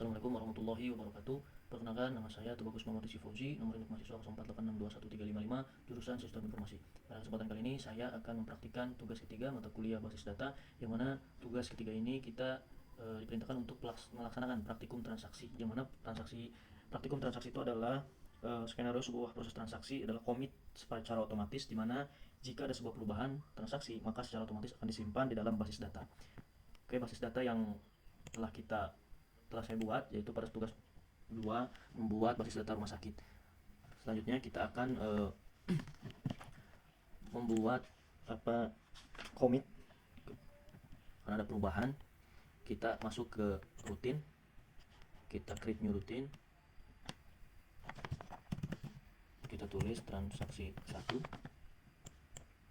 Assalamualaikum warahmatullahi wabarakatuh. Perkenalkan, nama saya Tubagus Muhammad Rizky Fauzi, nomor induk mahasiswa 0486211355, jurusan Sistem Informasi. Pada kesempatan kali ini saya akan mempraktikkan tugas ketiga mata kuliah basis data, yang mana tugas ketiga ini kita diperintahkan untuk melaksanakan praktikum transaksi, yang mana praktikum transaksi itu adalah skenario sebuah proses transaksi adalah komit secara otomatis, di mana jika ada sebuah perubahan transaksi maka secara otomatis akan disimpan di dalam basis data. Oke, basis data yang telah saya buat yaitu pada tugas 2, membuat basis data rumah sakit. Selanjutnya kita akan membuat komit karena ada perubahan. Kita masuk ke rutin, kita create new rutin, kita tulis transaksi 1,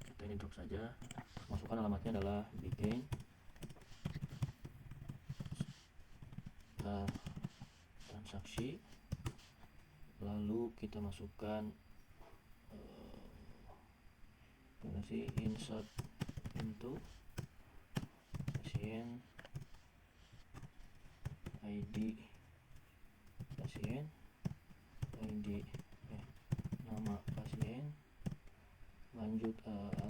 kita ini drop saja, masukkan alamatnya adalah begin transaksi, lalu kita masukkan insert into pasien, ID pasien, ID nama pasien, lanjut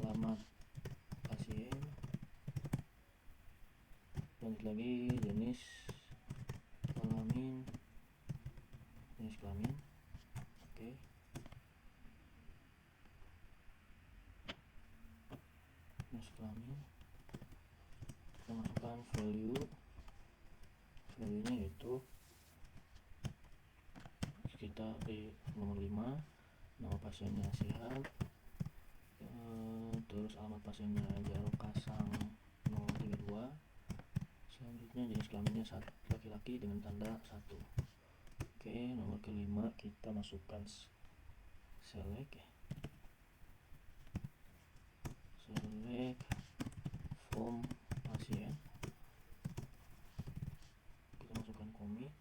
alamat pasien, lanjut lagi jenis kelamin. Oke. Jenis kelamin. Kita masukkan value-nya yaitu kita di nomor 5, nama pasiennya sehat, terus alamat pasiennya Jarok Kasang 032. Selanjutnya jenis kelaminnya laki-laki dengan tanda 1. Oke, nomor kelima kita masukkan select form pasien, kita masukkan komit,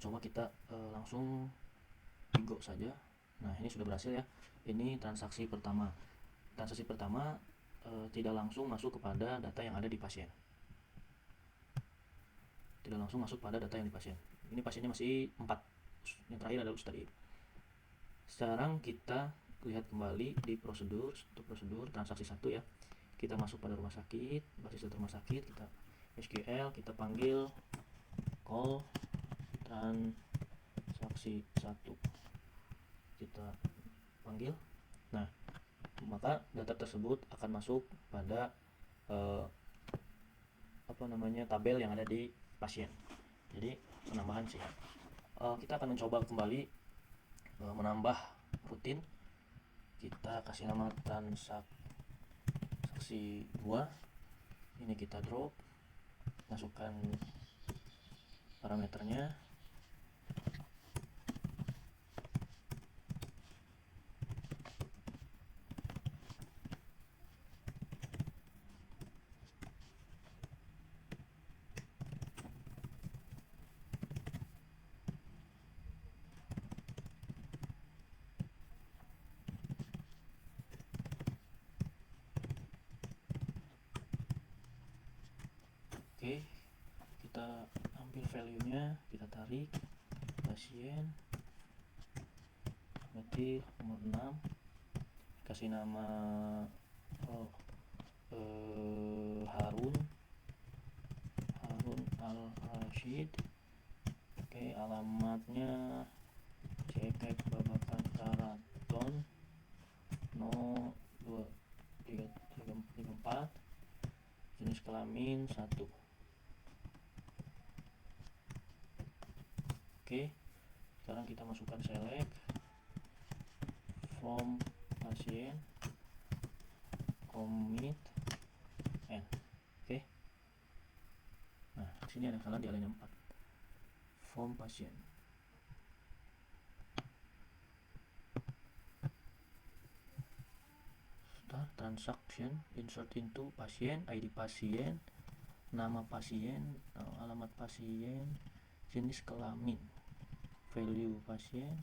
coba kita langsung go saja. Nah, ini sudah berhasil ya. Ini transaksi pertama tidak langsung masuk kepada data yang ada di pasien, ini pasiennya masih 4, yang terakhir adalah tadi. Sekarang kita lihat kembali di prosedur transaksi 1 ya. Kita masuk pada rumah sakit, basis data rumah sakit, kita SQL, kita panggil call transaksi 1, kita panggil. Nah, maka data tersebut akan masuk pada tabel yang ada di pasien. Jadi penambahan sih. Kita akan mencoba kembali menambah rutin. Kita kasih nama transaksi 2. Ini kita drop, masukkan parameternya. Oke, kita ambil value-nya, kita tarik pasien, berarti nomor 6, kasih nama Harun Al-Rashid. Oke, alamatnya Cekek Babakan Karaton no 2334, jenis kelamin 1. Oke, sekarang kita masukkan select form pasien, commit and. Oke. Nah, sini ada kesalahan di alinea 4. Form pasien. Start transaction, insert into pasien, ID pasien, nama pasien, alamat pasien, jenis kelamin, value pasien,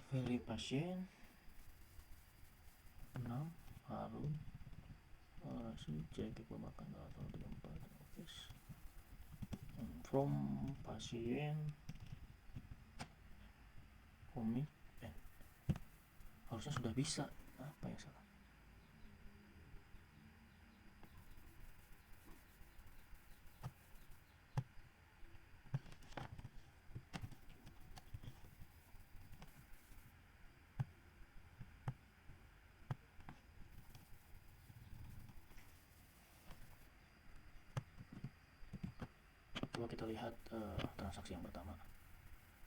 value pasien 6, Harun si cek makan atau 34 oke. From pasien komit harusnya sudah bisa. Apa yang salah? Coba kita lihat transaksi yang pertama.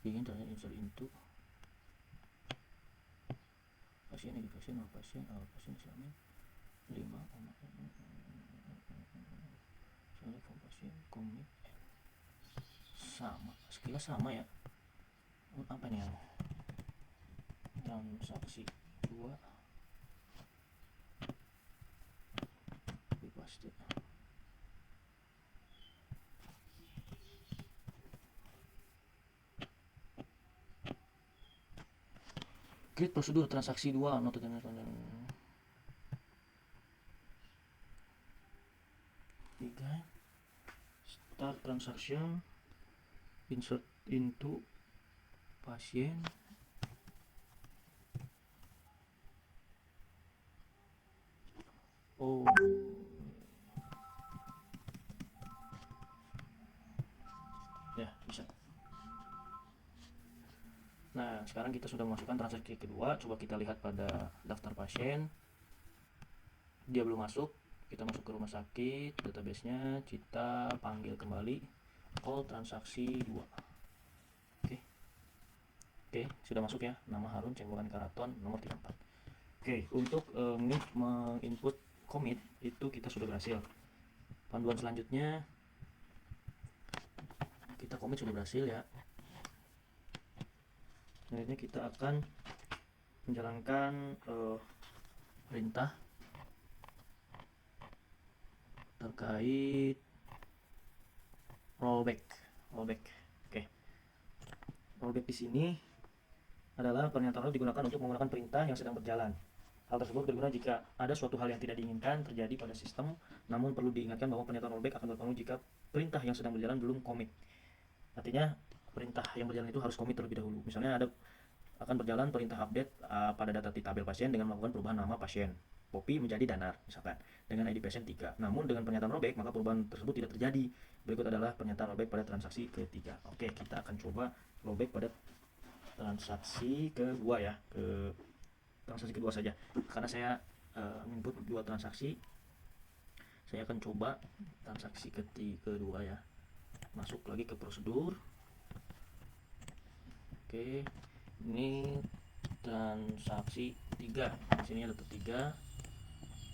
Ingin ternyata insert into pasien pasien pasien Islamin 5 select from pasien komit sama, sekilas sama ya. Apa nih yang transaksi 2 pasti create prosedur transaksi 2 note tiga start transaction insert into pasien ya bisa. Nah, sekarang kita sudah memasukkan transaksi kedua. Coba kita lihat pada daftar pasien. Dia belum masuk. Kita masuk ke rumah sakit, database-nya, kita panggil kembali call transaksi 2. Oke, sudah masuk ya. Nama Harun, cembokan Karaton, nomor 34. Oke, untuk menginput commit itu kita sudah berhasil. Panduan selanjutnya kita commit sudah berhasil ya. Selanjutnya kita akan menjalankan perintah terkait rollback. Oke. Rollback di sini adalah pernyataan digunakan untuk menggunakan perintah yang sedang berjalan. Hal tersebut berguna jika ada suatu hal yang tidak diinginkan terjadi pada sistem, namun perlu diingatkan bahwa pernyataan rollback akan berpengaruh jika perintah yang sedang berjalan belum commit. Artinya perintah yang berjalan itu harus commit terlebih dahulu. Misalnya akan berjalan perintah update pada data di tabel pasien dengan melakukan perubahan nama pasien Poppy menjadi Danar misalkan dengan ID pasien 3. Namun dengan pernyataan rollback maka perubahan tersebut tidak terjadi. Berikut adalah pernyataan rollback pada transaksi ketiga. Oke, kita akan coba rollback pada transaksi kedua ya, ke transaksi kedua saja. Karena saya input dua transaksi, saya akan coba transaksi kedua ya. Masuk lagi ke prosedur. Oke, ini transaksi 3. Di sini ada 3.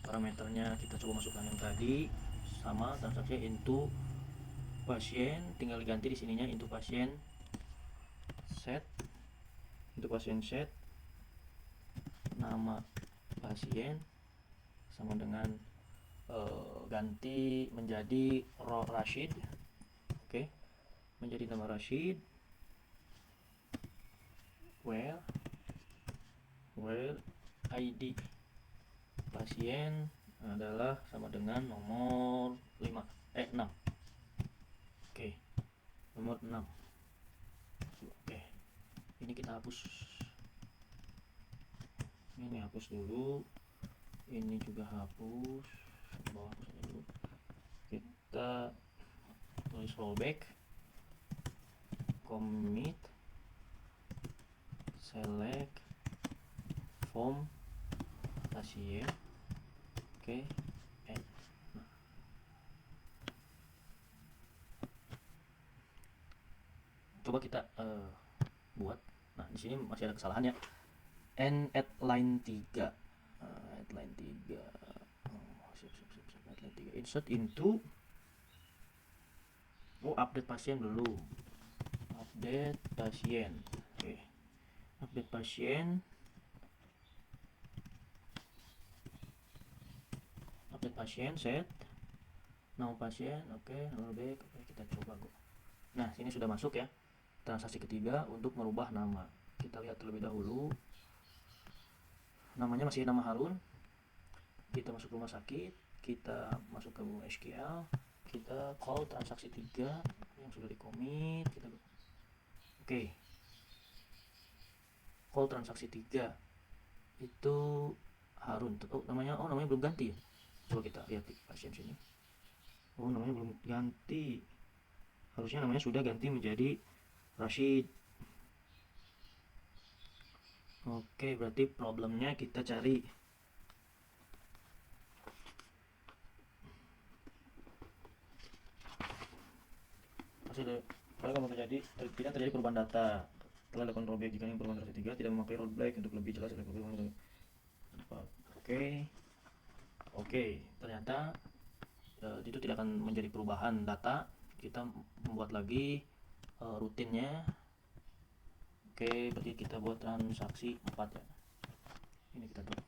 Parameternya kita coba masukkan yang tadi sama, transaksi into pasien, tinggal diganti di sininya into pasien set, nama pasien sama dengan ganti menjadi Rashid. Oke, menjadi nama Rashid. Where ID pasien adalah sama dengan nomor 6. Oke, nomor 6. Oke, ini kita hapus. Ini hapus dulu, ini juga hapus, bawah hapus aja dulu. Kita tulis rollback, commit, select form pasien. Oke, nah. Coba kita buat. Nah, di sini masih ada kesalahan ya. N at line 3. At line 3. At line 3. Insert into update pasien dulu. Update pasien. Oke. Update pasien. Update pasien set. Nama pasien, oke, rollback. Oke, kita coba go. Nah, sini sudah masuk ya. Transaksi ketiga untuk merubah nama. Kita lihat terlebih dahulu. Namanya masih nama Harun. kita masuk rumah sakit, kita masuk ke SQL, kita call transaksi 3 yang sudah di commit, kita oke. Call transaksi 3 itu Harun. Namanya belum ganti ya. Coba kita lihat di pasien sini. Namanya belum ganti. Harusnya namanya sudah ganti menjadi Rashid. Oke, berarti problemnya kita cari. Kalau tidak terjadi perubahan data setelah dilakukan rollback, jika yang perubahan versi 3 tidak memakai rollback. Untuk lebih jelas oke, ternyata itu tidak akan menjadi perubahan data. Kita membuat lagi rutinnya. Oke, berarti kita buat transaksi 4 ya. Ini kita buat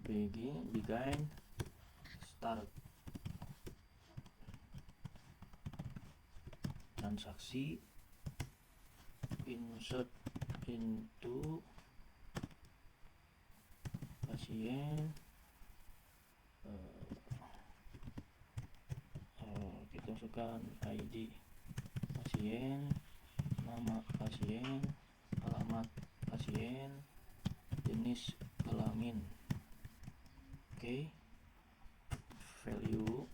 begin start transaksi, insert into pasien, kita masukkan ID pasien, nama pasien, alamat pasien, jenis kelamin. Oke, value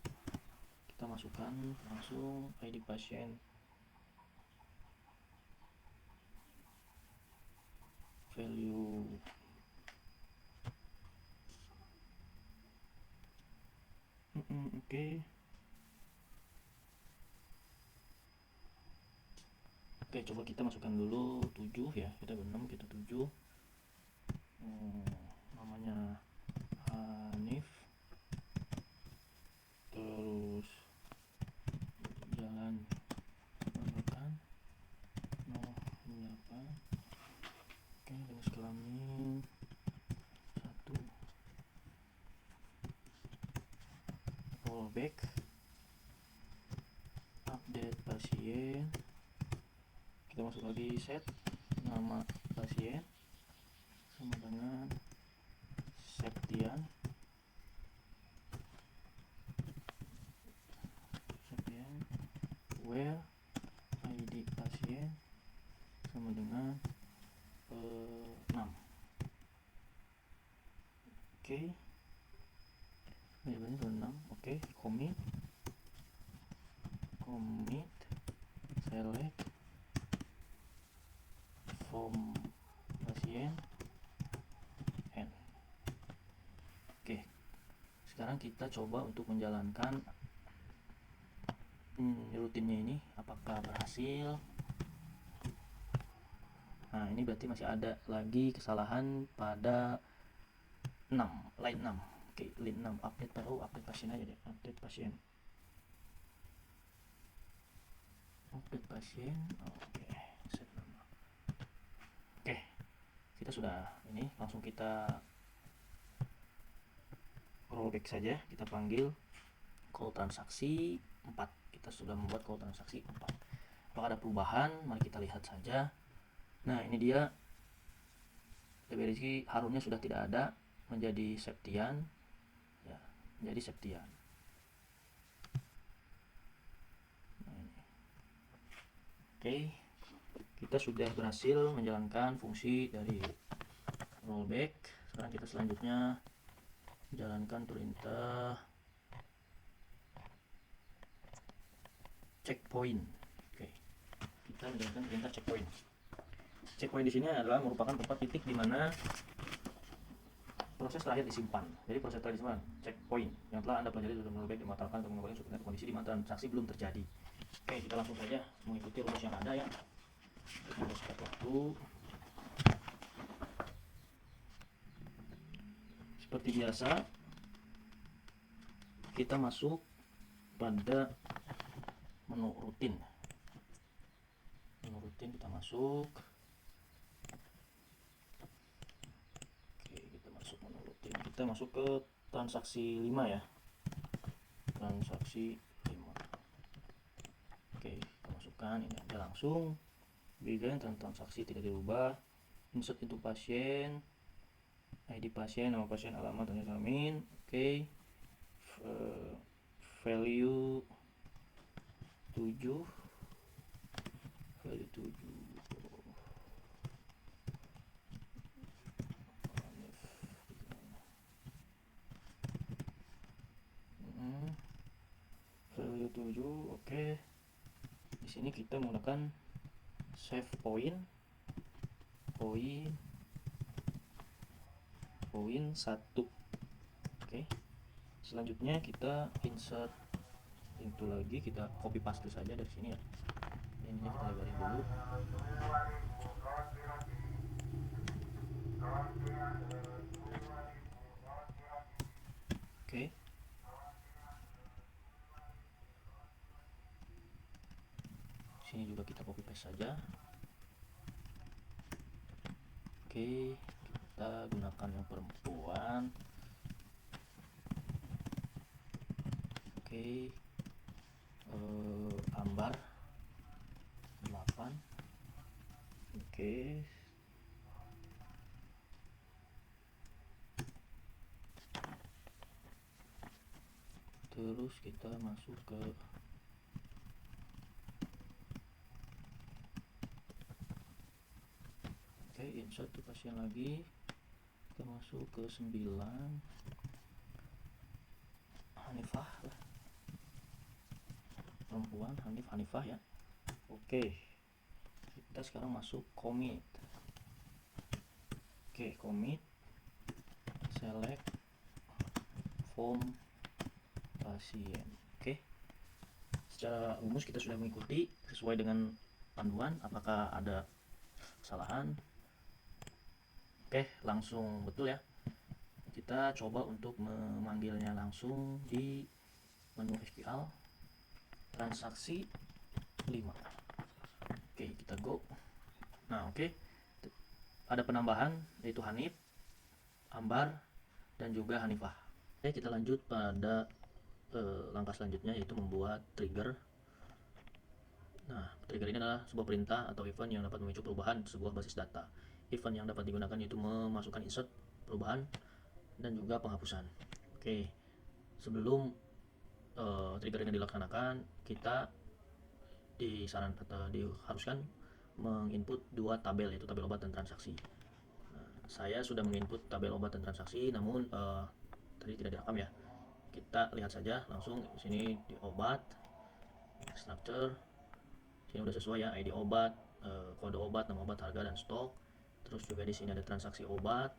kita masukkan langsung ID pasien, value oke. Oke, coba kita masukkan dulu 7 ya. Kita 6, kita 7. Namanya Hanif. Terus jalan makan. Apa? Oke, jenis kelamin 1. Rollback. Update pasien. Kita masuk lagi set nama pasien sama dengan Septian, where ID pasien sama dengan 6. Oke, ini 6. Oke, commit select from pasien N. Oke, sekarang kita coba untuk menjalankan rutinnya ini, apakah berhasil. Nah, ini berarti masih ada lagi kesalahan pada 6, line 6. Oke, line 6 update update pasien aja deh. Update pasien. Oke, set nama. Oke, kita sudah ini, langsung kita rollback saja. Kita panggil call transaksi 4. Kita sudah membuat call transaksi 4. Apakah ada perubahan? Mari kita lihat saja. Nah, ini dia. TBRC Harunnya sudah tidak ada, menjadi Septian ya, menjadi Septian. Oke, kita sudah berhasil menjalankan fungsi dari rollback. Sekarang kita selanjutnya jalankan perintah checkpoint. Oke, kita menjalankan perintah checkpoint. Checkpoint di sini adalah merupakan tempat titik di mana proses terakhir disimpan. Jadi proses terakhir disimpan checkpoint yang telah Anda pelajari dalam rollback dimatangkan untuk mengembalikan suatu kondisi di mana transaksi belum terjadi. Oke, kita langsung saja mengikuti rumus yang ada ya. Kita sekat waktu. Seperti biasa, kita masuk pada menu rutin. Menu rutin kita masuk. Oke, kita masuk menu rutin. Kita masuk ke transaksi 5 ya. Transaksi 5. Oke, kita masukkan ini aja langsung. Begin transaksi tidak dirubah. Insert itu pasien. ID pasien, nama pasien, alamat, tanda kelamin. Oke. Value 7. Value 7. Value 7. Oke. Di sini kita menggunakan save point 1. Oke. Selanjutnya kita insert itu lagi, kita copy paste saja dari sini ya. Ini kita lebarin dulu. Oke. Sini juga kita copy paste saja. Oke, kita gunakan yang perempuan. Oke. Ambar 8. Oke. Terus kita masuk ke insert tuh pasien lagi, kita masuk ke 9 Hanifah lah, perempuan Hanifah ya. Oke, kita sekarang masuk commit. Oke, commit, select form pasien. Oke, secara umum kita sudah mengikuti sesuai dengan panduan. Apakah ada kesalahan? Oke, langsung betul ya. Kita coba untuk memanggilnya langsung di menu SQL transaksi 5. Oke, kita go. Nah, oke. Ada penambahan yaitu Hanif, Ambar, dan juga Hanifah. Oke, kita lanjut pada langkah selanjutnya yaitu membuat trigger. Nah, trigger ini adalah sebuah perintah atau event yang dapat memicu perubahan sebuah basis data. Event yang dapat digunakan yaitu memasukkan insert, perubahan, dan juga penghapusan. Oke, sebelum trigger ini dilaksanakan, kita diharuskan menginput 2 tabel, yaitu tabel obat dan transaksi. Nah, saya sudah menginput tabel obat dan transaksi, namun tadi tidak direkam ya. Kita lihat saja langsung sini di obat, structure, sini udah sesuai ya, ID obat, kode obat, nama obat, harga, dan stok. Terus juga di sini ada transaksi obat,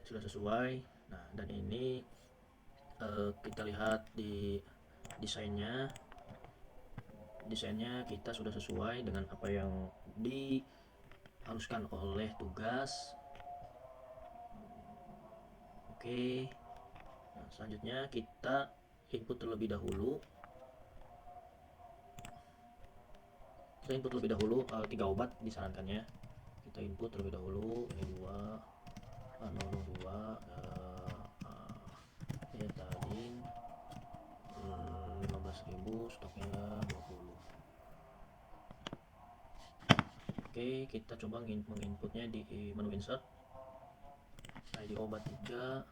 sudah sesuai. Nah, dan ini kita lihat di desainnya kita sudah sesuai dengan apa yang diharuskan oleh tugas. Oke. Nah, selanjutnya kita input terlebih dahulu. Kita input terlebih dahulu 3 obat disarankannya. Kita input terlebih dahulu, ini 2 Betadine 15.000, stoknya 20. Oke, kita coba menginputnya di menu insert. ID obat 3,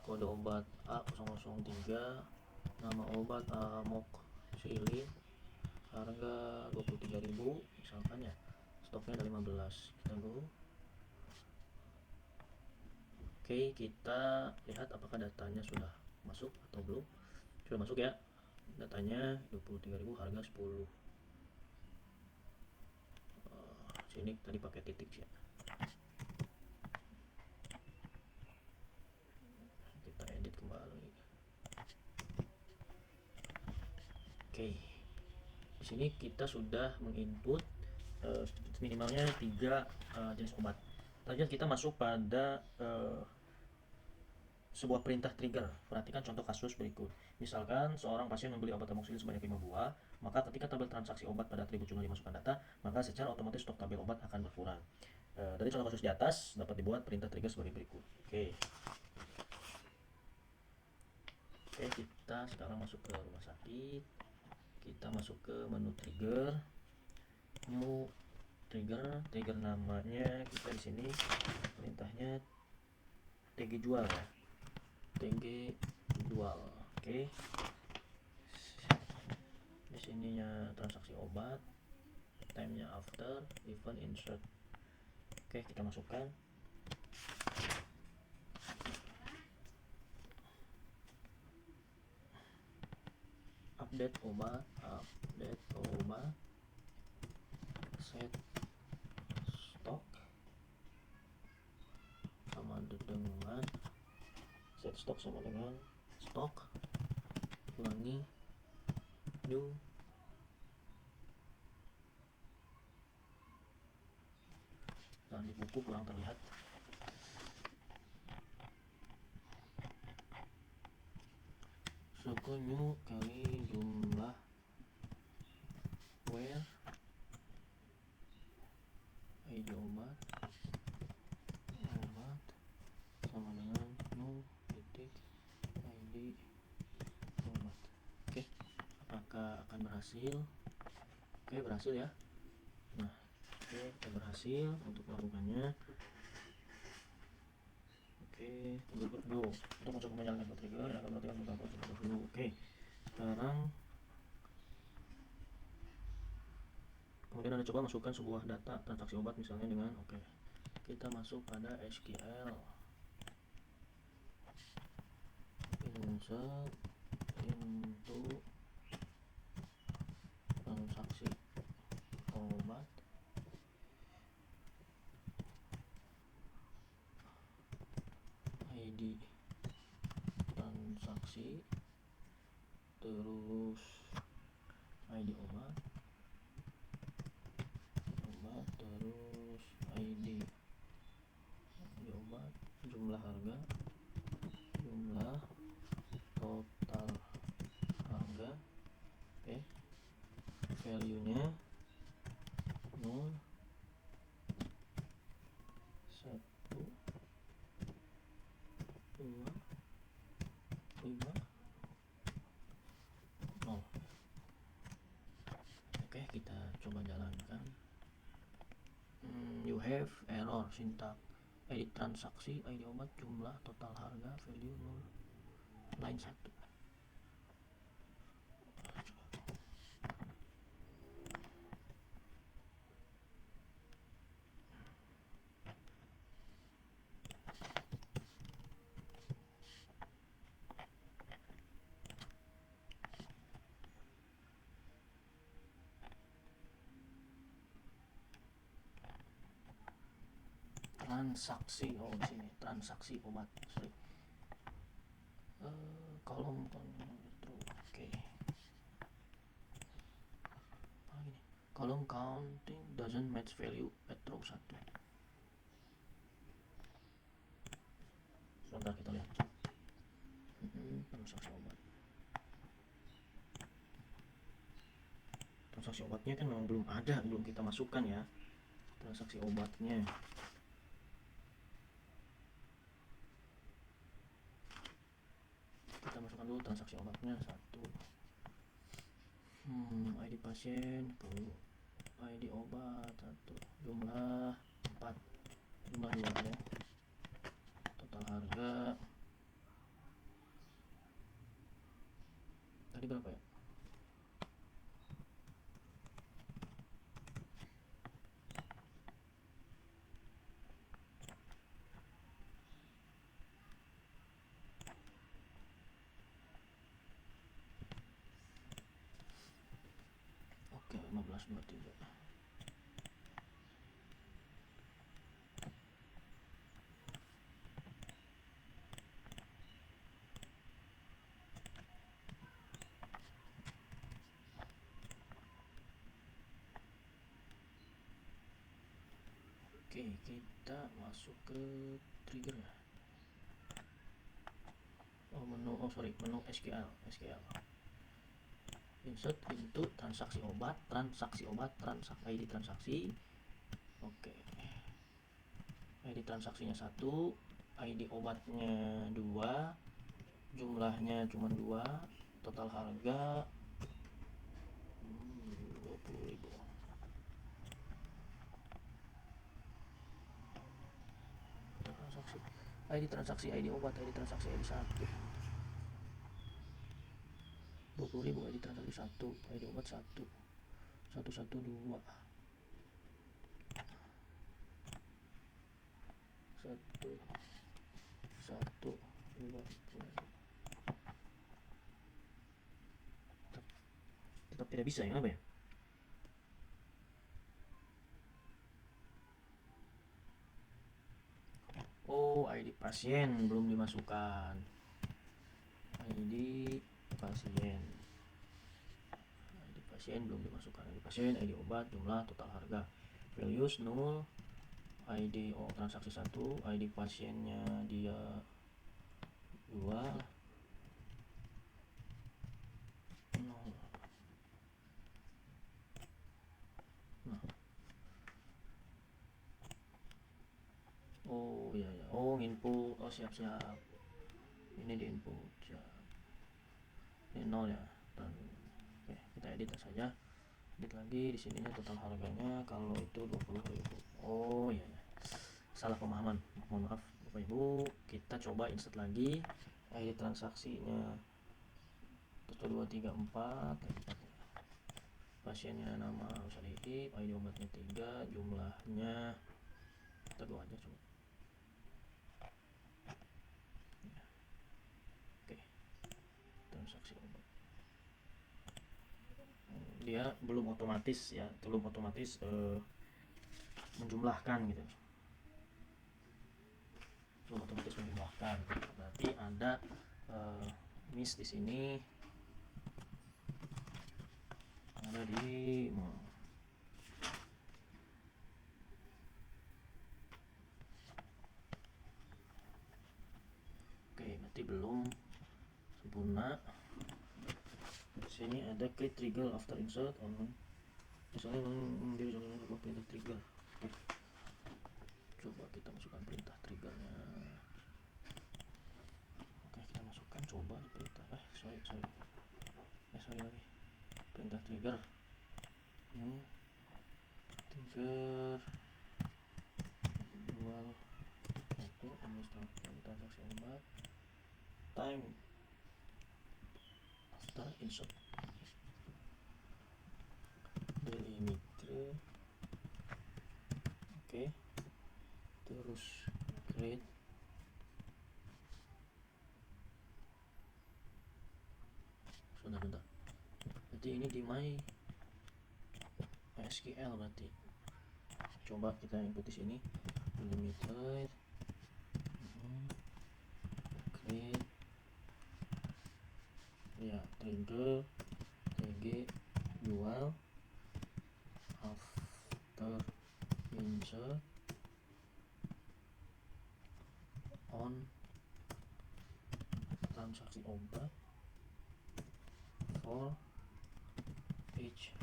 kode obat A003, nama obat amoxicillin, harga 23.000 misalkan ya, stoknya ada 15. Kita go. Oke, kita lihat apakah datanya sudah masuk atau belum. Sudah masuk ya, datanya 23.000, harga 10. Sini tadi pakai titik ya. Kita edit kembali. Oke, di sini kita sudah menginput minimalnya 3 jenis obat. Selanjutnya kita masuk pada sebuah perintah trigger. Perhatikan contoh kasus berikut. Misalkan seorang pasien membeli obat amoxicillin sebanyak 5 buah, maka ketika tabel transaksi obat pada atribut jumlah dimasukkan data, maka secara otomatis stok tabel obat akan berkurang. Dari contoh kasus di atas dapat dibuat perintah trigger sebagai berikut. Oke, kita sekarang masuk ke rumah sakit. Kita masuk ke menu trigger, new trigger namanya kita di sini perintahnya TG jual ya, TG jual. Oke, di sininya transaksi obat, time-nya after, event insert. Oke, kita masukkan. Update obat, set stok sama dengan set stok sama dengan stok, ulangi new dan di buku kurang terlihat. Suku new kali jumlah where ID obat sama dengan new titik ID obat. Oke, apakah akan berhasil? Oke, berhasil ya. Nah, oke, kita berhasil untuk melakukannya. Oke, tunggu dulu untuk masuk menyalakan trigger yang akan melakukan beberapa proses dulu. Oke, sekarang kemudian Anda coba masukkan sebuah data transaksi obat misalnya dengan kita masuk pada SQL insert into transaksi obat ID transaksi terus ID obat terus ID obat, jumlah harga, jumlah total harga, value nya 0 1 2 5 0. Oke, kita coba jalankan. You have error syntax edit transaksi ID obat jumlah total harga value 0 line 1. Transaksi, di sini transaksi obat, kolom kolom counting doesn't match value at row 1. Sebentar kita lihat. Transaksi obat, transaksi obatnya kan memang belum ada, belum kita masukkan ya transaksi obatnya. Kita masukkan dulu transaksi obatnya 1. ID pasien perlu, ID obat 1, jumlah 4, jumlah 2 ya, total harga tadi berapa ya? Oke, 1523. Oke, kita masuk ke trigger ya. Menu SQL. Insert into transaksi obat, ID transaksi. Oke. ID transaksinya 1, ID obatnya 2, jumlahnya cuma 2, total harga 20.000. Transaksi ID transaksi, ID obat, ID transaksi, ID 1. 20.000 ID transaksi 1, ID obat 1, 112, 1, 1, 2, tetap tidak bisa ya, apa ya? Oh, ID pasien belum dimasukkan. ID pasien. ID pasien belum dimasukkan. ID pasien, ID obat, jumlah, total harga. Values 0. ID transaksi 1, ID pasiennya dia 2, 0. Nah. Oh iya ya. Oh, input. Oh, siap-siap. Ini di input. Siap. Ini 0 ya. Dan oke, kita edit saja. Edit lagi di sininya total harganya kalau itu 20.000. Oh iya ya. Salah pemahaman. Mohon maaf Bapak Ibu. Kita coba insert lagi. ID transaksinya 1 2 3 4. Pasiennya nama usah diedit, ID obatnya 3, jumlahnya kita 2 aja coba. Oke, transaksi obat. Dia belum otomatis ya, menjumlahkan gitu. Belum otomatis menjumlahkan. Berarti ada miss di sini. Ada di Oke, berarti belum sempurna. Di sini ada create trigger after insert on, misalnya mengambil sebuah perintah trigger. Oke. Coba kita masukkan perintah triggernya. Oke, kita masukkan coba perintah. Sorry lagi. Perintah trigger. Trigger jual satu, transaksi obat. Time after insert. Delimiter. Oke. Terus create. Bentar. Berarti ini di MySQL berarti. Coba kita input di sini. Delimiter. Create. Ya, trigger tg jual after insert on transaksi obat for each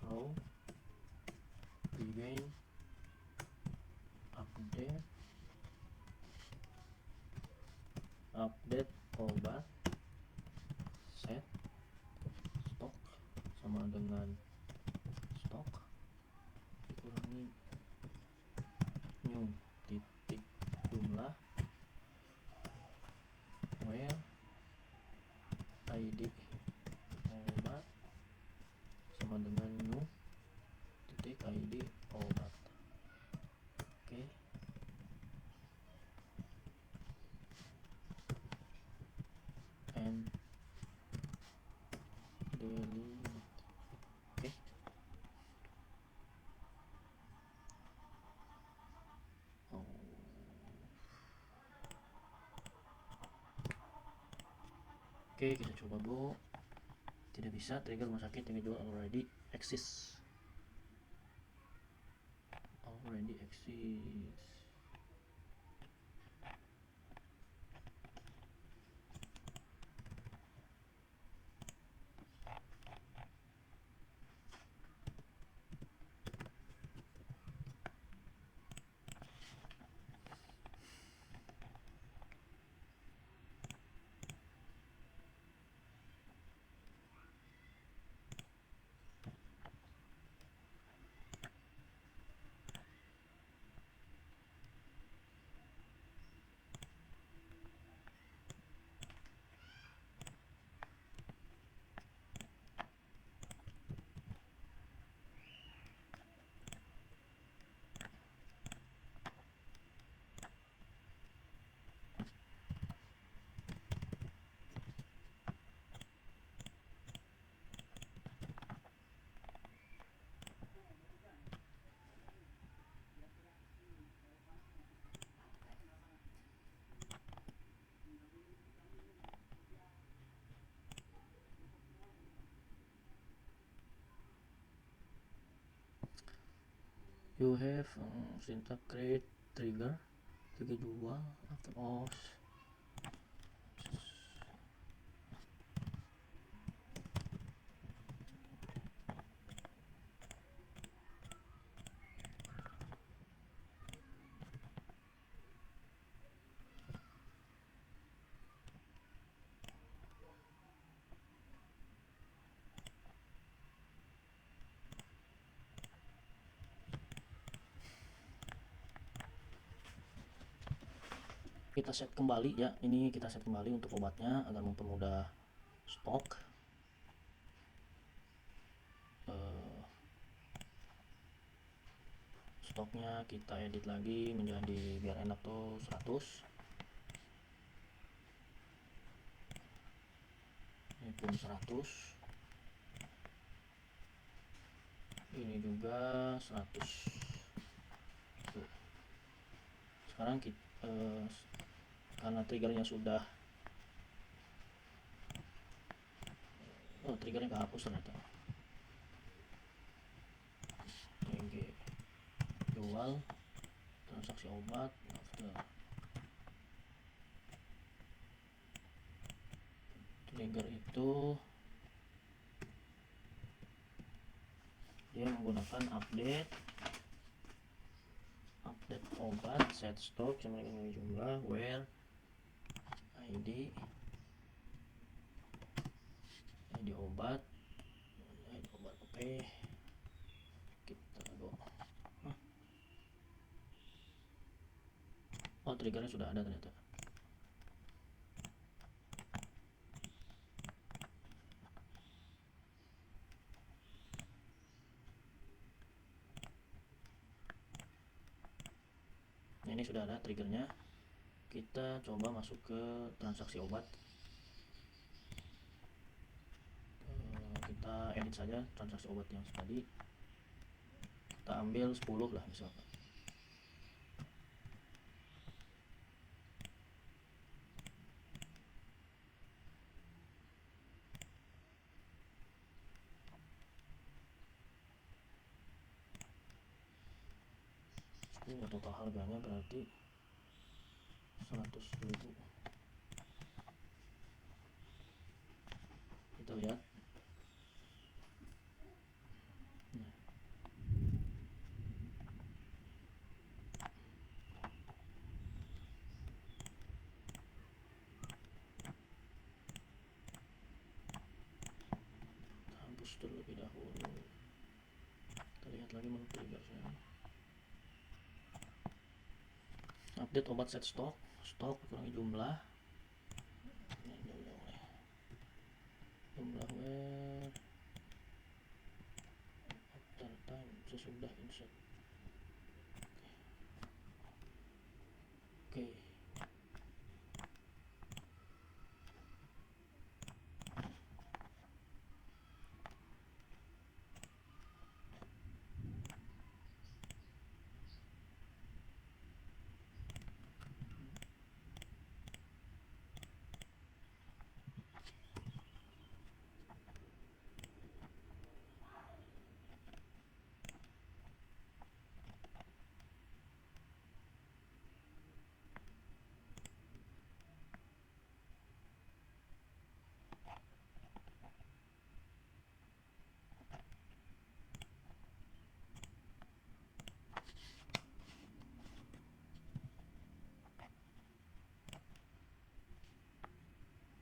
row begin update obat set stok sama dengan stok dikurangi new titik jumlah where ID obat sama dengan new titik ID obat. Oke. And delete. Oke. Oke, kita coba Bu. Tidak bisa, trigger rumah sakit yang jual already exist. You have syntax create trigger dual after all. Kita set kembali ya, ini kita set kembali untuk obatnya agar mempermudah stok. Stoknya kita edit lagi menjadi biar enak tuh 100. Ini pun 100. Ini juga 100. Tuh. Sekarang kita karena triggernya sudah triggernya kehapus ternyata. TG jual transaksi obat after trigger itu dia menggunakan update obat set stock sama dengan jumlah where ID obat oke. Kita triggernya sudah ada ternyata. Nah, ini sudah ada triggernya. Kita coba masuk ke transaksi obat. Kita edit saja transaksi obat yang tadi. Kita ambil 10 lah misalkan. Total harganya berarti 100.000. Kita lihat. Hapus terlebih dahulu. Kita lihat lagi menu triggernya. Update obat set stok kurangi jumlah where after time sesudah insert. Oke.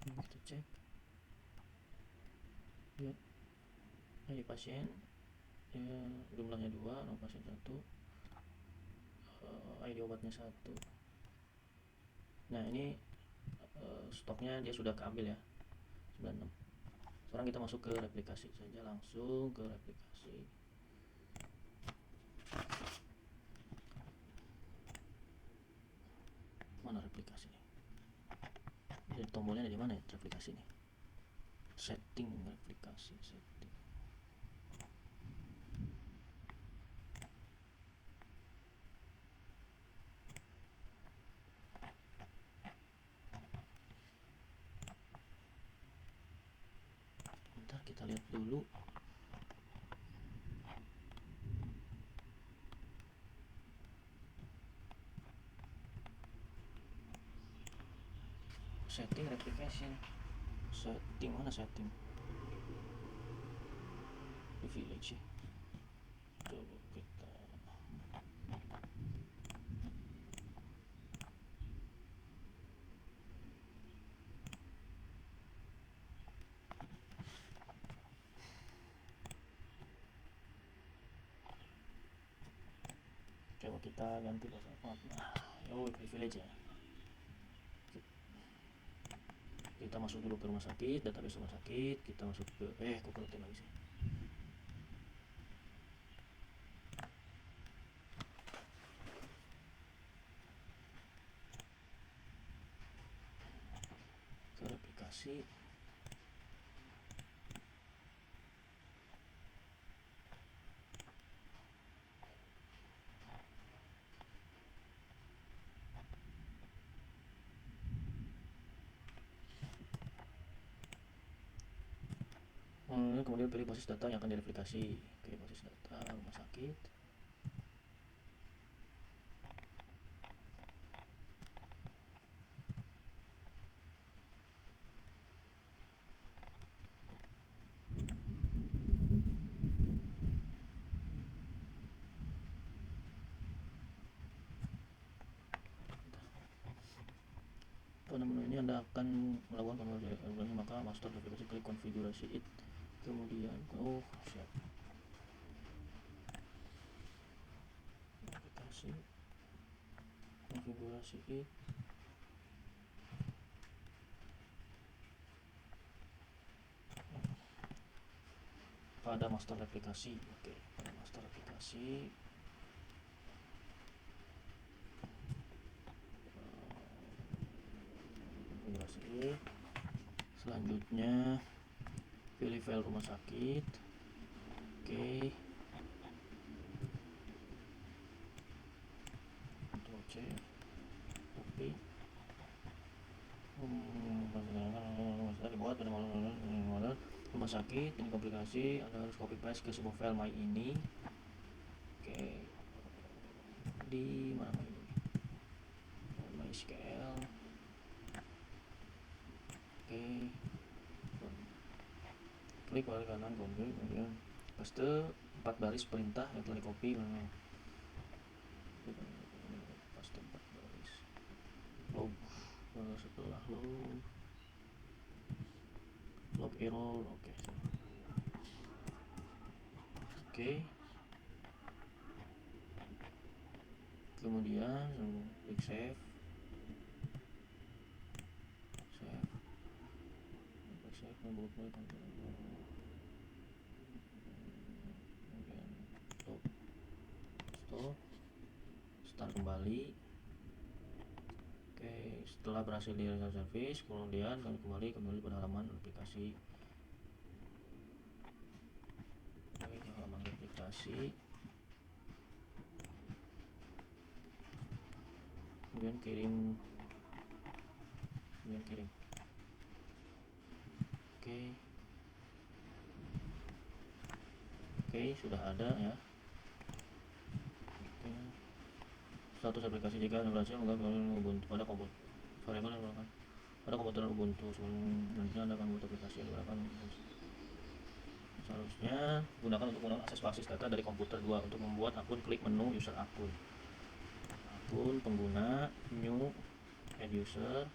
Kita cek ya, ID pasien ya, jumlahnya 2, nomor pasien 1, ID obatnya 1. Nah ini stoknya dia sudah keambil ya 96. Sekarang kita masuk ke replikasi saja, langsung ke replikasi. Mana replikasi nih? Jadi tombolnya ada di mana ya replikasi nih? Setting replikasi setting. Bentar kita lihat dulu. setting replication, setting mana setting privilege ya. Coba kita ganti password. Privilege ya. Kita masuk dulu ke rumah sakit, database rumah sakit, kita masuk ke kok protein lagi sih. Ke aplikasi. Kemudian pilih basis data yang akan direplikasi. Oke, basis data rumah sakit. Pada menu ini Anda akan melakukan konfigurasi, maka master aplikasi klik konfigurasi it. Kemudian siap. Aplikasi konfigurasi it. Pada master aplikasi. Oke, pada master aplikasi. Konfigurasi it. Selanjutnya pilih file rumah sakit. Oke. Ctrl C, copy. Dibuat pada rumah sakit. Ini komplikasi. Anda harus copy paste ke sebuah file my ini. Oke. Di mana ini? MySQL. Oke. Klik pada kanan konfig, kemudian paste 4 baris perintah yang telah di copy. Paste 4 baris. Log. Setelah log error. Oke. Kemudian klik save. Kemudian start kembali. Oke, setelah berhasil di service, kemudian kembali pada halaman aplikasi. Oke, halaman aplikasi. Kemudian kirim. Oke, sudah ada ya. Oke. Status aplikasi jika Anda berhasil menggabungkan Ubuntu pada komputer variabel yang menggunakan pada komputer Ubuntu. Selanjutnya Anda akan membuat aplikasi yang digunakan. Seharusnya gunakan untuk menggunakan akses basis data dari komputer 2. Untuk membuat akun, klik menu user akun pengguna, new, add user.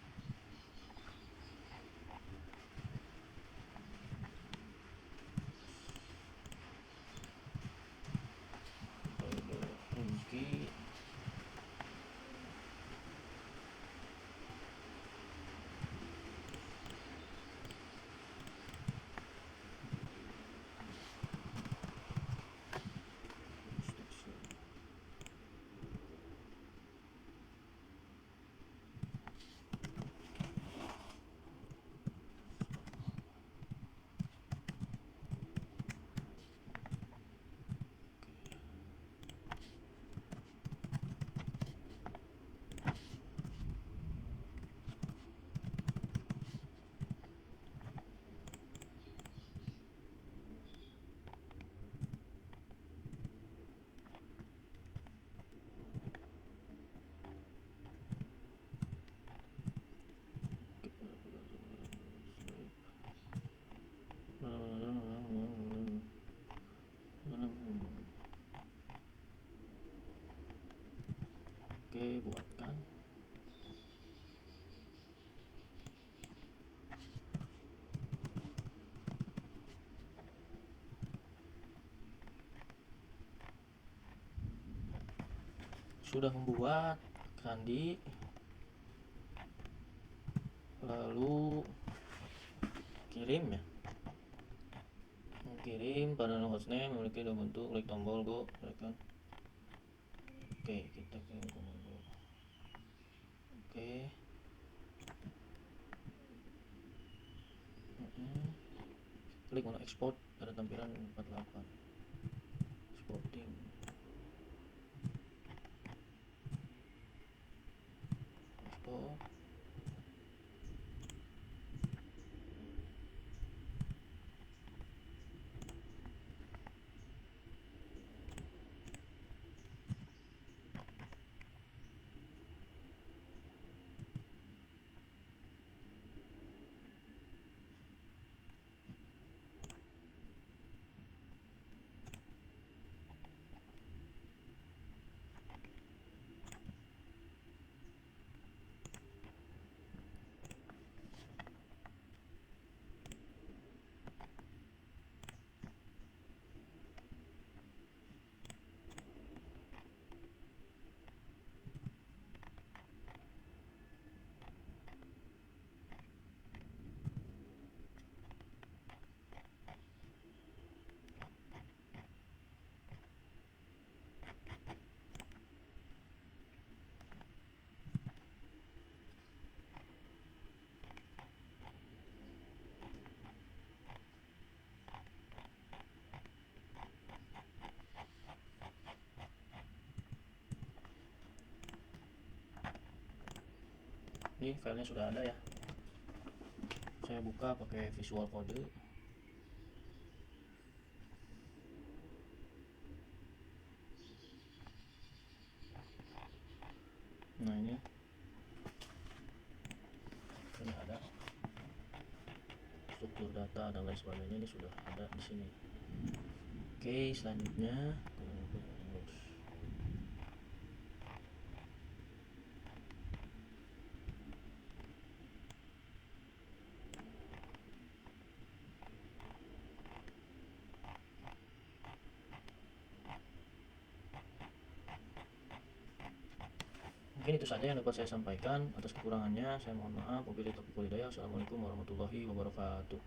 sudah membuat sandi, lalu kirim ya, kirim pada hostname memiliki dua bentuk, klik tombol go, kan. Oke, kita kirim tombol go. Oke. Klik menu export, ada tampilan 48 exporting. Export. Ini filenya sudah ada ya, saya buka pakai Visual Code. Nah, ini ada struktur data dan lain sebagainya, ini sudah ada di sini. Oke, selanjutnya mungkin itu saja yang dapat saya sampaikan. Atas kekurangannya saya mohon maaf. Wabillahi taufiq walhidayah. Assalamualaikum warahmatullahi wabarakatuh.